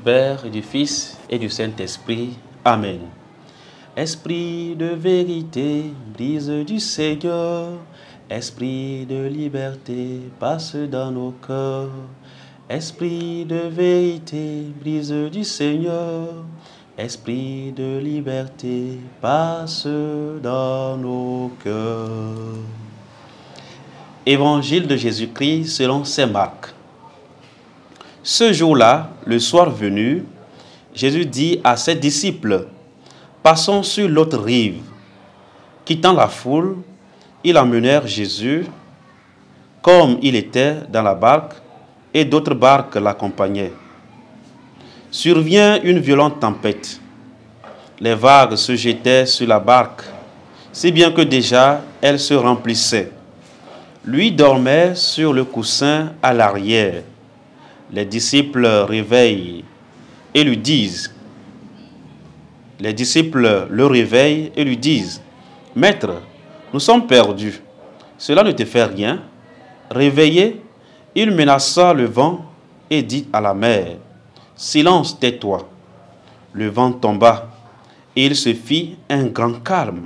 Père, et du Fils, et du Saint-Esprit. Amen. Esprit de vérité, brise du Seigneur, esprit de liberté, passe dans nos cœurs. Esprit de vérité, brise du Seigneur, esprit de liberté, passe dans nos cœurs. Évangile de Jésus-Christ selon saint Marc. Ce jour-là, le soir venu, Jésus dit à ses disciples, « Passons sur l'autre rive. » Quittant la foule, ils emmenèrent Jésus, comme il était dans la barque, et d'autres barques l'accompagnaient. Survient une violente tempête. Les vagues se jetaient sur la barque, si bien que déjà elle se remplissait. Lui dormait sur le coussin à l'arrière. Les disciples réveillent et lui disent, « Maître, nous sommes perdus. Cela ne te fait rien. » Réveillé, il menaça le vent et dit à la mer, « Silence, tais-toi. » Le vent tomba et il se fit un grand calme.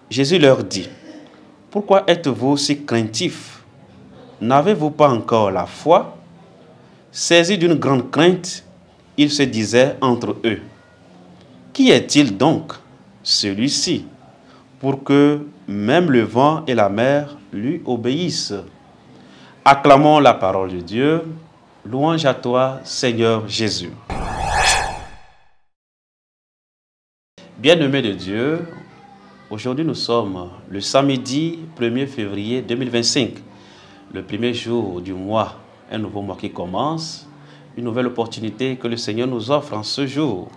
Jésus leur dit, « Pourquoi êtes-vous si craintifs? N'avez-vous pas encore la foi? » Saisis d'une grande crainte, ils se disaient entre eux, « Qui est-il donc, celui-ci, pour que même le vent et la mer lui obéissent? » Acclamons la parole de Dieu. Louange à toi, Seigneur Jésus. Bien-aimés de Dieu, aujourd'hui nous sommes le samedi 1er février 2025, le premier jour du mois, un nouveau mois qui commence, une nouvelle opportunité que le Seigneur nous offre en ce jour,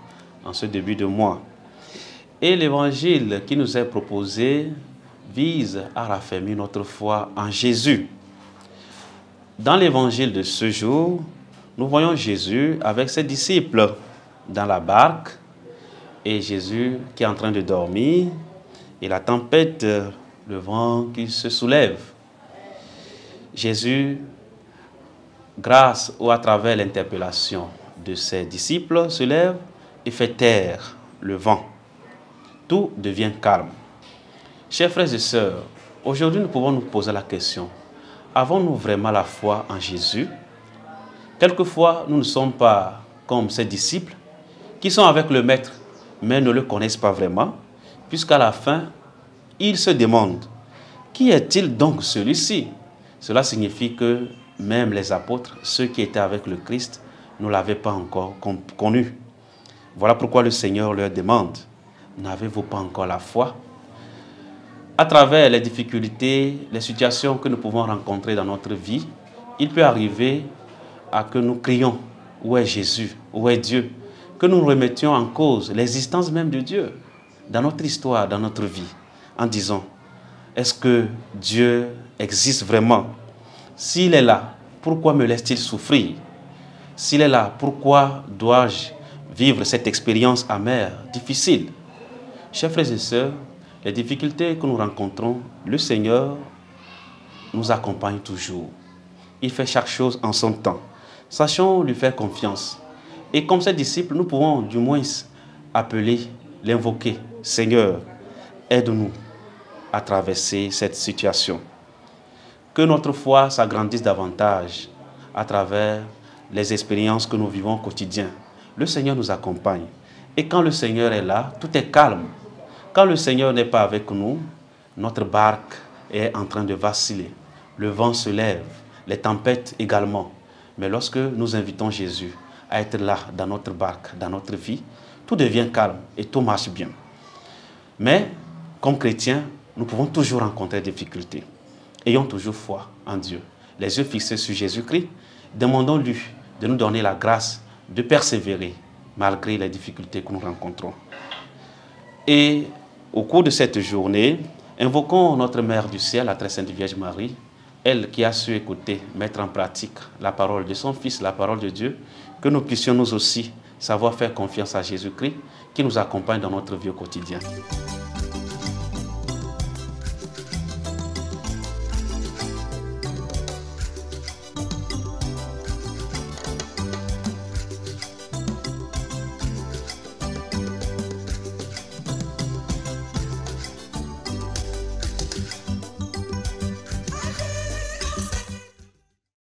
en ce début de mois. Et l'évangile qui nous est proposé vise à raffermir notre foi en Jésus. Dans l'évangile de ce jour, nous voyons Jésus avec ses disciples dans la barque et Jésus qui est en train de dormir et la tempête, le vent qui se soulève. Jésus, grâce ou à travers l'interpellation de ses disciples, se lève et fait taire le vent. Tout devient calme. Chers frères et sœurs, aujourd'hui nous pouvons nous poser la question, avons-nous vraiment la foi en Jésus? Quelquefois, nous ne sommes pas comme ces disciples qui sont avec le Maître, mais ne le connaissent pas vraiment, puisqu'à la fin, ils se demandent, qui est-il donc celui-ci? Cela signifie que même les apôtres, ceux qui étaient avec le Christ, ne l'avaient pas encore connu. Voilà pourquoi le Seigneur leur demande, n'avez-vous pas encore la foi? À travers les difficultés, les situations que nous pouvons rencontrer dans notre vie, il peut arriver à que nous crions, où est Jésus, où est Dieu? Que nous remettions en cause l'existence même de Dieu dans notre histoire, dans notre vie, en disant, est-ce que Dieu existe vraiment? S'il est là, pourquoi me laisse-t-il souffrir? S'il est là, pourquoi dois-je vivre cette expérience amère, difficile? Chers frères et sœurs, les difficultés que nous rencontrons, le Seigneur nous accompagne toujours. Il fait chaque chose en son temps. Sachons lui faire confiance. Et comme ses disciples, nous pouvons du moins appeler, l'invoquer. Seigneur, aide-nous à traverser cette situation. Que notre foi s'agrandisse davantage à travers les expériences que nous vivons au quotidien. Le Seigneur nous accompagne. Et quand le Seigneur est là, tout est calme. Quand le Seigneur n'est pas avec nous, notre barque est en train de vaciller. Le vent se lève, les tempêtes également. Mais lorsque nous invitons Jésus à être là dans notre barque, dans notre vie, tout devient calme et tout marche bien. Mais, comme chrétiens, nous pouvons toujours rencontrer des difficultés. Ayons toujours foi en Dieu. Les yeux fixés sur Jésus-Christ, demandons-lui de nous donner la grâce de persévérer malgré les difficultés que nous rencontrons. Et au cours de cette journée, invoquons notre Mère du ciel, la très sainte Vierge Marie, elle qui a su écouter, mettre en pratique la parole de son Fils, la parole de Dieu, que nous puissions nous aussi savoir faire confiance à Jésus-Christ qui nous accompagne dans notre vie au quotidien.